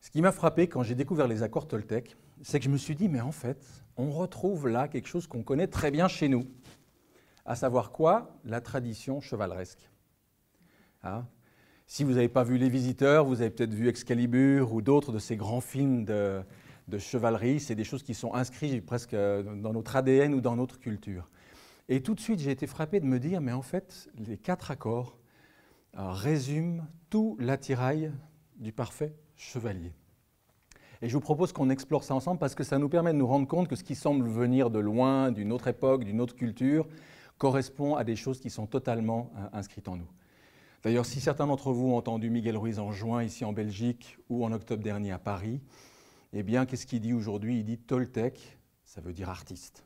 Ce qui m'a frappé quand j'ai découvert les accords Toltec, c'est que je me suis dit, mais en fait, on retrouve là quelque chose qu'on connaît très bien chez nous. À savoir quoi? La tradition chevaleresque. Hein? Si vous n'avez pas vu Les Visiteurs, vous avez peut-être vu Excalibur ou d'autres de ces grands films de chevalerie. C'est des choses qui sont inscrites presque dans notre ADN ou dans notre culture. Et tout de suite, j'ai été frappé de me dire, mais en fait, les 4 accords résument tout l'attirail du parfait chevalier. Et je vous propose qu'on explore ça ensemble parce que ça nous permet de nous rendre compte que ce qui semble venir de loin, d'une autre époque, d'une autre culture, correspond à des choses qui sont totalement inscrites en nous. D'ailleurs, si certains d'entre vous ont entendu Miguel Ruiz en juin ici en Belgique ou en octobre dernier à Paris, eh bien, qu'est-ce qu'il dit aujourd'hui? Il dit Toltec, ça veut dire artiste.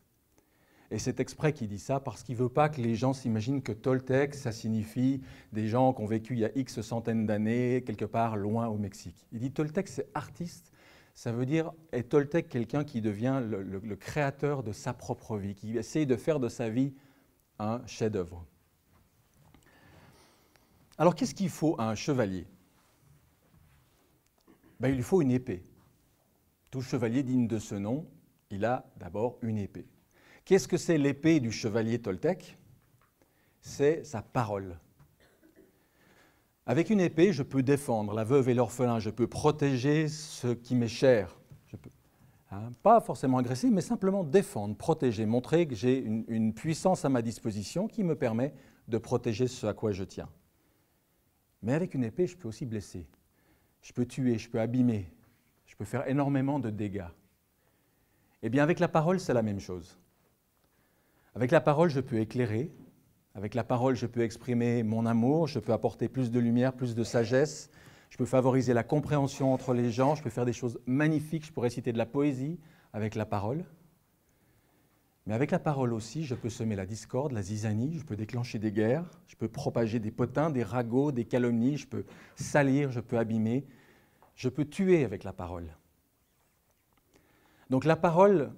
Et c'est exprès qu'il dit ça parce qu'il ne veut pas que les gens s'imaginent que Toltec, ça signifie des gens qui ont vécu il y a X centaines d'années, quelque part loin au Mexique. Il dit Toltec, c'est artiste, ça veut dire, est Toltec quelqu'un qui devient le créateur de sa propre vie, qui essaye de faire de sa vie un chef-d'œuvre. Alors, qu'est-ce qu'il faut à un chevalier? Ben, il lui faut une épée. Tout chevalier digne de ce nom, il a d'abord une épée. Qu'est-ce que c'est l'épée du chevalier Toltec? C'est sa parole. Avec une épée, je peux défendre la veuve et l'orphelin, je peux protéger ce qui m'est cher. Pas forcément agresser, mais simplement défendre, protéger, montrer que j'ai une puissance à ma disposition qui me permet de protéger ce à quoi je tiens. Mais avec une épée, je peux aussi blesser. Je peux tuer, je peux abîmer, je peux faire énormément de dégâts. Eh bien, avec la parole, c'est la même chose. Avec la parole, je peux éclairer. Avec la parole, je peux exprimer mon amour, je peux apporter plus de lumière, plus de sagesse. Je peux favoriser la compréhension entre les gens, je peux faire des choses magnifiques, je peux réciter de la poésie avec la parole. Mais avec la parole aussi, je peux semer la discorde, la zizanie, je peux déclencher des guerres, je peux propager des potins, des ragots, des calomnies, je peux salir, je peux abîmer, je peux tuer avec la parole. Donc la parole,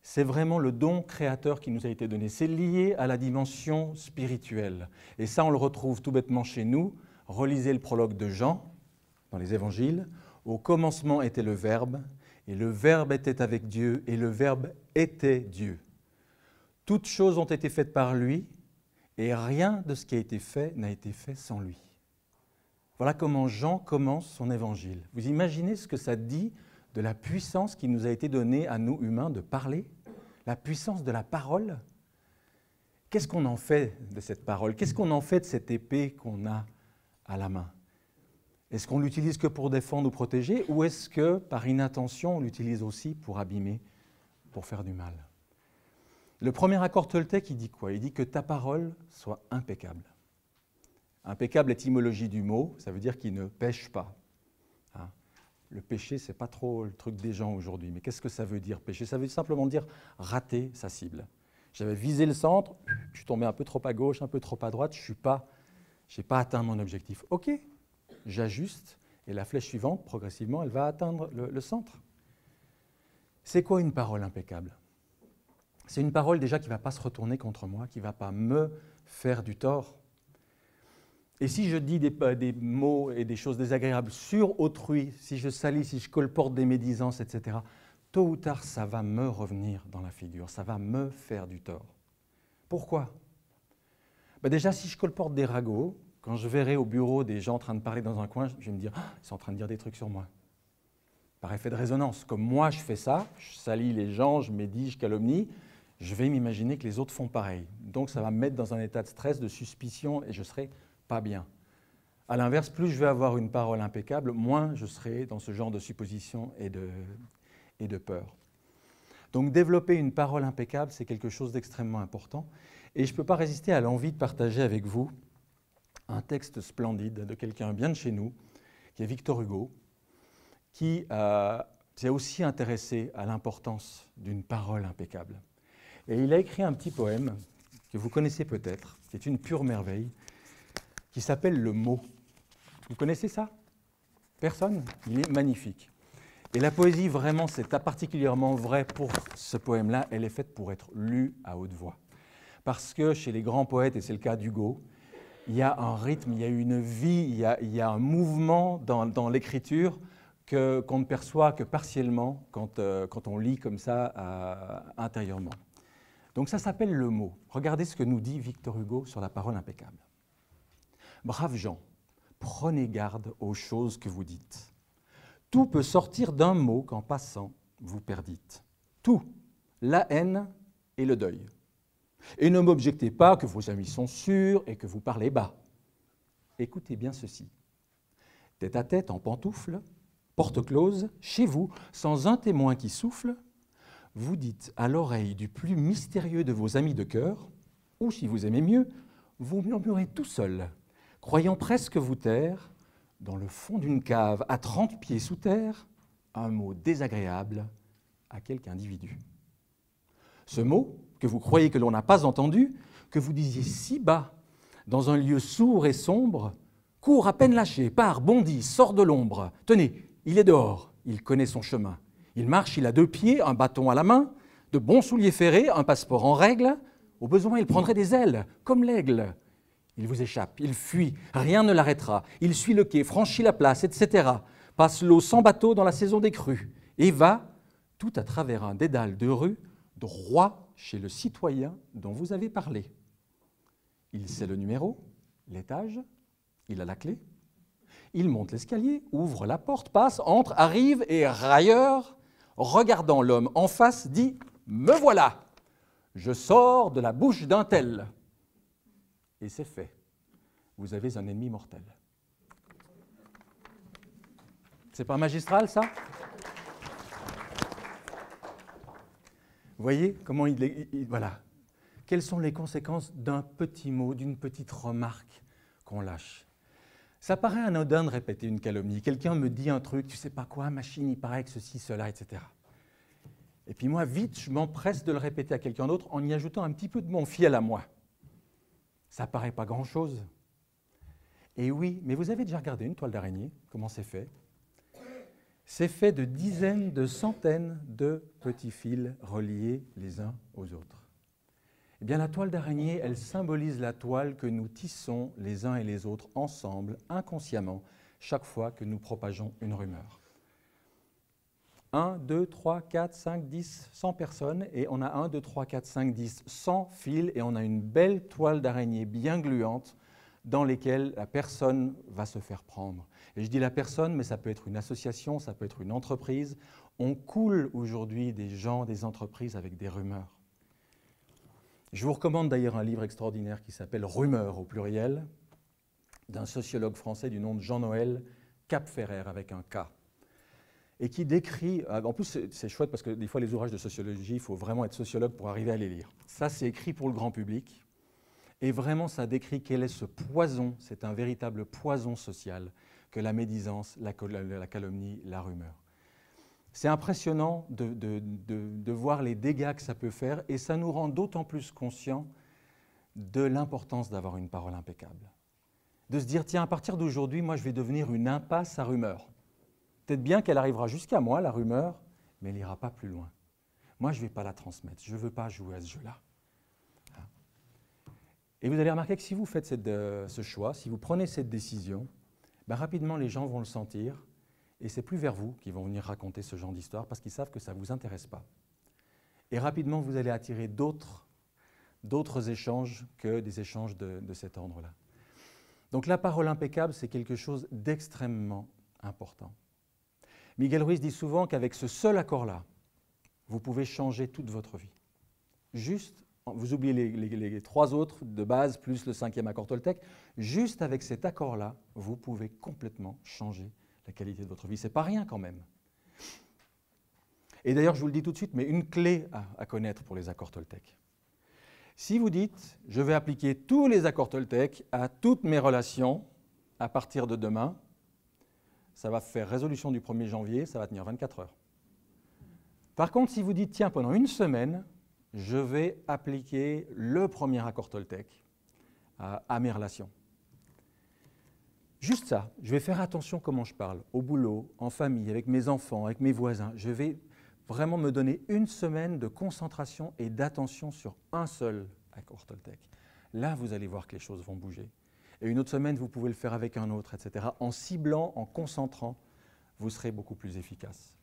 c'est vraiment le don créateur qui nous a été donné. C'est lié à la dimension spirituelle. Et ça, on le retrouve tout bêtement chez nous. Relisez le prologue de Jean dans les évangiles. Au commencement était le Verbe, et le Verbe était avec Dieu, et le Verbe était Dieu. Toutes choses ont été faites par lui, et rien de ce qui a été fait n'a été fait sans lui. Voilà comment Jean commence son évangile. Vous imaginez ce que ça dit de la puissance qui nous a été donnée à nous humains de parler? La puissance de la parole? Qu'est-ce qu'on en fait de cette parole? Qu'est-ce qu'on en fait de cette épée qu'on a à la main? Est-ce qu'on l'utilise que pour défendre ou protéger, ou est-ce que, par inattention, on l'utilise aussi pour abîmer, pour faire du mal? Le premier accord Toltec, il dit quoi? Il dit que ta parole soit impeccable. Impeccable, étymologie du mot, ça veut dire qu'il ne pêche pas. Hein? Le péché, ce n'est pas trop le truc des gens aujourd'hui. Mais qu'est-ce que ça veut dire, pécher? Ça veut simplement dire rater sa cible. J'avais visé le centre, je suis tombé un peu trop à gauche, un peu trop à droite, je n'ai pas atteint mon objectif. OK, j'ajuste, et la flèche suivante, progressivement, elle va atteindre le centre. C'est quoi une parole impeccable? C'est une parole déjà qui ne va pas se retourner contre moi, qui ne va pas me faire du tort. Et si je dis des mots et des choses désagréables sur autrui, si je salis, si je colporte des médisances, etc., tôt ou tard, ça va me revenir dans la figure, ça va me faire du tort. Pourquoi? Déjà, si je colporte des ragots, quand je verrai au bureau des gens en train de parler dans un coin, je vais me dire « ils sont en train de dire des trucs sur moi ». Par effet de résonance, comme moi je fais ça, je salis les gens, je médis, je calomnie, je vais m'imaginer que les autres font pareil. Donc ça va me mettre dans un état de stress, de suspicion, et je serai pas bien. A l'inverse, plus je vais avoir une parole impeccable, moins je serai dans ce genre de supposition et de peur. Donc développer une parole impeccable, c'est quelque chose d'extrêmement important. Et je ne peux pas résister à l'envie de partager avec vous un texte splendide de quelqu'un bien de chez nous, qui est Victor Hugo, qui s'est aussi intéressé à l'importance d'une parole impeccable. Et il a écrit un petit poème que vous connaissez peut-être, qui est une pure merveille, qui s'appelle Le Mot. Vous connaissez ça? Personne? Il est magnifique. Et la poésie, vraiment, c'est particulièrement vrai pour ce poème-là. Elle est faite pour être lue à haute voix. Parce que chez les grands poètes, et c'est le cas d'Hugo, il y a un rythme, il y a une vie, il y a un mouvement dans l'écriture qu'on ne perçoit que partiellement quand on lit comme ça intérieurement. Donc ça s'appelle le mot. Regardez ce que nous dit Victor Hugo sur la parole impeccable. Braves gens, prenez garde aux choses que vous dites. Tout peut sortir d'un mot qu'en passant, vous perdîtes. Tout, la haine et le deuil. Et ne m'objectez pas que vos amis sont sûrs et que vous parlez bas. Écoutez bien ceci. Tête à tête, en pantoufles, porte close, chez vous, sans un témoin qui souffle, vous dites à l'oreille du plus mystérieux de vos amis de cœur, ou si vous aimez mieux, vous murmurez tout seul, croyant presque vous taire, dans le fond d'une cave à 30 pieds sous terre, un mot désagréable à quelque individu. Ce mot, que vous croyez que l'on n'a pas entendu, que vous disiez si bas, dans un lieu sourd et sombre, court à peine lâché, part, bondit, sort de l'ombre. Tenez, il est dehors, il connaît son chemin. Il marche, il a 2 pieds, un bâton à la main, de bons souliers ferrés, un passeport en règle. Au besoin, il prendrait des ailes, comme l'aigle. Il vous échappe, il fuit, rien ne l'arrêtera. Il suit le quai, franchit la place, etc. Passe l'eau sans bateau dans la saison des crues et va, tout à travers un dédale de rue, droit chez le citoyen dont vous avez parlé. Il sait le numéro, l'étage, il a la clé. Il monte l'escalier, ouvre la porte, passe, entre, arrive et railleur, regardant l'homme en face, dit « Me voilà, je sors de la bouche d'un tel ». Et c'est fait. Vous avez un ennemi mortel. C'est pas magistral, ça? Vous voyez comment voilà. Quelles sont les conséquences d'un petit mot, d'une petite remarque qu'on lâche? Ça paraît anodin de répéter une calomnie. Quelqu'un me dit un truc, tu sais pas quoi, machine, il paraît que ceci, cela, etc. Et puis moi, vite, je m'empresse de le répéter à quelqu'un d'autre en y ajoutant un petit peu de mon fiel à moi. Ça paraît pas grand-chose. Et oui, mais vous avez déjà regardé une toile d'araignée, comment c'est fait? C'est fait de dizaines, de centaines de petits fils reliés les uns aux autres. Eh bien, la toile d'araignée, elle symbolise la toile que nous tissons les uns et les autres ensemble, inconsciemment, chaque fois que nous propageons une rumeur. 1, 2, 3, 4, 5, 10, 100 personnes, et on a 1, 2, 3, 4, 5, 10, 100 fils, et on a une belle toile d'araignée bien gluante dans lesquelles la personne va se faire prendre. Et je dis la personne, mais ça peut être une association, ça peut être une entreprise. On coule aujourd'hui des gens, des entreprises avec des rumeurs. Je vous recommande d'ailleurs un livre extraordinaire qui s'appelle « Rumeurs » au pluriel, d'un sociologue français du nom de Jean-Noël Capferrer, avec un K, et qui décrit, en plus c'est chouette parce que des fois les ouvrages de sociologie, il faut vraiment être sociologue pour arriver à les lire. Ça c'est écrit pour le grand public, et vraiment ça décrit quel est ce poison, c'est un véritable poison social que la médisance, la calomnie, la rumeur. C'est impressionnant de voir les dégâts que ça peut faire, et ça nous rend d'autant plus conscients de l'importance d'avoir une parole impeccable. De se dire, tiens, à partir d'aujourd'hui, moi je vais devenir une impasse à rumeurs. Peut-être bien qu'elle arrivera jusqu'à moi, la rumeur, mais elle n'ira pas plus loin. Moi, je ne vais pas la transmettre, je ne veux pas jouer à ce jeu-là. Et vous allez remarquer que si vous faites ce choix, si vous prenez cette décision, ben rapidement les gens vont le sentir, et c'est plus vers vous qu'ils vont venir raconter ce genre d'histoire parce qu'ils savent que ça ne vous intéresse pas. Et rapidement, vous allez attirer d'autres échanges que des échanges de cet ordre-là. Donc la parole impeccable, c'est quelque chose d'extrêmement important. Miguel Ruiz dit souvent qu'avec ce seul accord-là, vous pouvez changer toute votre vie. Juste, vous oubliez les 3 autres de base, plus le 5e accord Toltec, juste avec cet accord-là, vous pouvez complètement changer la qualité de votre vie. Ce n'est pas rien quand même. Et d'ailleurs, je vous le dis tout de suite, mais une clé à connaître pour les accords Toltec. Si vous dites, je vais appliquer tous les accords Toltec à toutes mes relations à partir de demain, ça va faire résolution du 1er janvier, ça va tenir 24 heures. Par contre, si vous dites, tiens, pendant une semaine, je vais appliquer le premier accord Toltec à mes relations. Juste ça, je vais faire attention comment je parle, au boulot, en famille, avec mes enfants, avec mes voisins. Je vais vraiment me donner une semaine de concentration et d'attention sur un seul accord Toltec. Là, vous allez voir que les choses vont bouger. Et une autre semaine, vous pouvez le faire avec un autre, etc., en ciblant, en concentrant vous serez beaucoup plus efficace.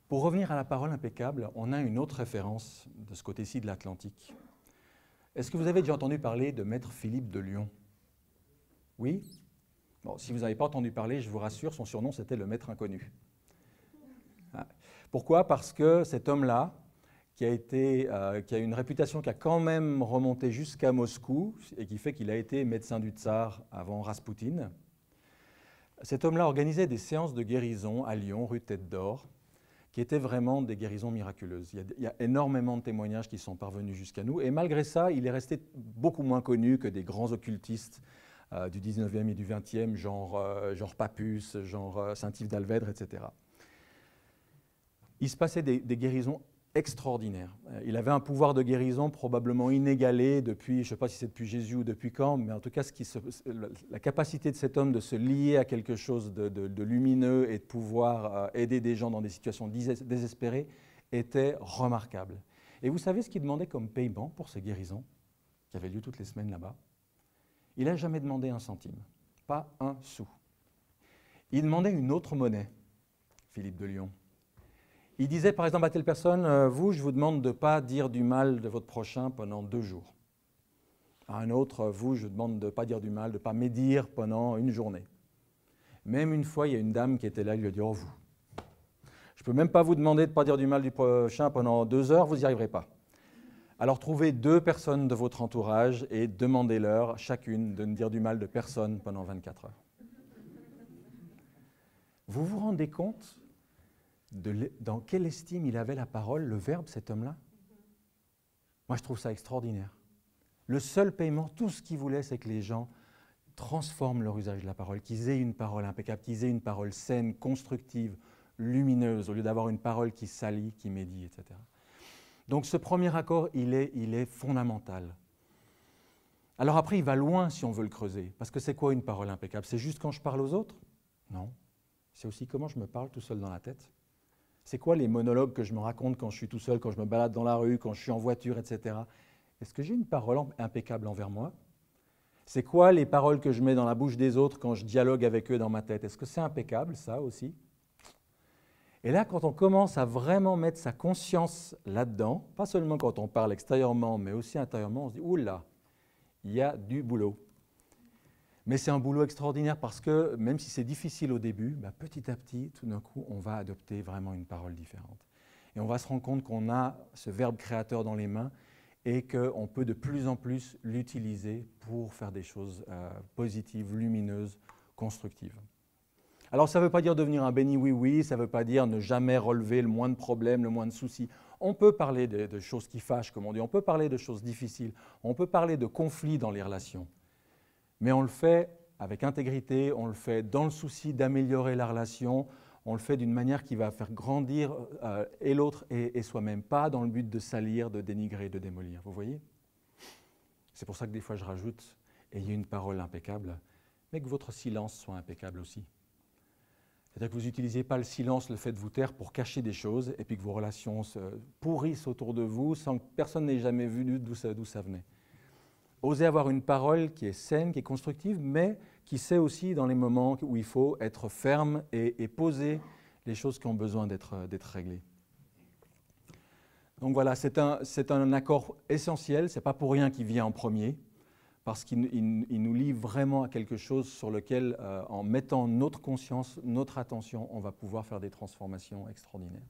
Pour revenir à la parole impeccable, on a une autre référence de ce côté-ci de l'Atlantique. Est-ce que vous avez déjà entendu parler de Maître Philippe de Lyon? Oui? Bon, si vous n'avez pas entendu parler, je vous rassure, son surnom c'était le Maître Inconnu. Pourquoi? Parce que cet homme-là, qui a une réputation qui a quand même remonté jusqu'à Moscou, et qui fait qu'il a été médecin du tsar avant Raspoutine, cet homme-là organisait des séances de guérison à Lyon, rue Tête d'Or, qui étaient vraiment des guérisons miraculeuses. Il y a énormément de témoignages qui sont parvenus jusqu'à nous, et malgré ça, il est resté beaucoup moins connu que des grands occultistes du 19e et du 20e, genre Papus, genre Saint-Yves d'Alvèdre, etc. Il se passait des guérisons extraordinaires. Il avait un pouvoir de guérison probablement inégalé depuis, je ne sais pas si c'est depuis Jésus ou depuis quand, mais en tout cas, la capacité de cet homme de se lier à quelque chose de lumineux et de pouvoir aider des gens dans des situations désespérées était remarquable. Et vous savez ce qu'il demandait comme paiement pour ces guérisons, qui avaient lieu toutes les semaines là-bas? Il n'a jamais demandé un centime, pas un sou. Il demandait une autre monnaie, Philippe de Lyon. Il disait par exemple à telle personne, vous, je vous demande de ne pas dire du mal de votre prochain pendant 2 jours. À un autre, vous, je vous demande de ne pas dire du mal, de ne pas médire pendant 1 journée. Même une fois, il y a une dame qui était là, il lui a dit, oh vous, je ne peux même pas vous demander de ne pas dire du mal du prochain pendant 2 heures, vous n'y arriverez pas. Alors trouvez 2 personnes de votre entourage et demandez-leur chacune de ne dire du mal de personne pendant 24 heures. Vous vous rendez compte dans quelle estime il avait la parole, le verbe, cet homme-là? Moi, je trouve ça extraordinaire. Le seul paiement, tout ce qu'il voulait, c'est que les gens transforment leur usage de la parole, qu'ils aient une parole impeccable, qu'ils aient une parole saine, constructive, lumineuse, au lieu d'avoir une parole qui salit, qui médit, etc. Donc ce premier accord, il est fondamental. Alors après, il va loin si on veut le creuser, parce que c'est quoi une parole impeccable? C'est juste quand je parle aux autres? Non. C'est aussi comment je me parle tout seul dans la tête. C'est quoi les monologues que je me raconte quand je suis tout seul, quand je me balade dans la rue, quand je suis en voiture, etc. Est-ce que j'ai une parole impeccable envers moi? C'est quoi les paroles que je mets dans la bouche des autres quand je dialogue avec eux dans ma tête? Est-ce que c'est impeccable, ça aussi? Et là, quand on commence à vraiment mettre sa conscience là-dedans, pas seulement quand on parle extérieurement, mais aussi intérieurement, on se dit « Oula, il y a du boulot ». Mais c'est un boulot extraordinaire parce que, même si c'est difficile au début, petit à petit, tout d'un coup, on va adopter vraiment une parole différente. Et on va se rendre compte qu'on a ce verbe créateur dans les mains et qu'on peut de plus en plus l'utiliser pour faire des choses positives, lumineuses, constructives. Alors ça ne veut pas dire devenir un béni oui-oui, ça ne veut pas dire ne jamais relever le moins de problèmes, le moins de soucis. On peut parler de choses qui fâchent, comme on dit, on peut parler de choses difficiles, on peut parler de conflits dans les relations. Mais on le fait avec intégrité, on le fait dans le souci d'améliorer la relation, on le fait d'une manière qui va faire grandir et l'autre et soi-même, pas dans le but de salir, de dénigrer, de démolir. Vous voyez? C'est pour ça que des fois je rajoute « ayez une parole impeccable », mais que votre silence soit impeccable aussi. C'est-à-dire que vous n'utilisez pas le silence, le fait de vous taire pour cacher des choses et puis que vos relations se pourrissent autour de vous sans que personne n'ait jamais vu d'où ça venait. Osez avoir une parole qui est saine, qui est constructive, mais qui sait aussi dans les moments où il faut être ferme et poser les choses qui ont besoin d'être réglées. Donc voilà, c'est un accord essentiel, ce n'est pas pour rien qu'il vient en premier, parce qu'il nous lie vraiment à quelque chose sur lequel, en mettant notre conscience, notre attention, on va pouvoir faire des transformations extraordinaires.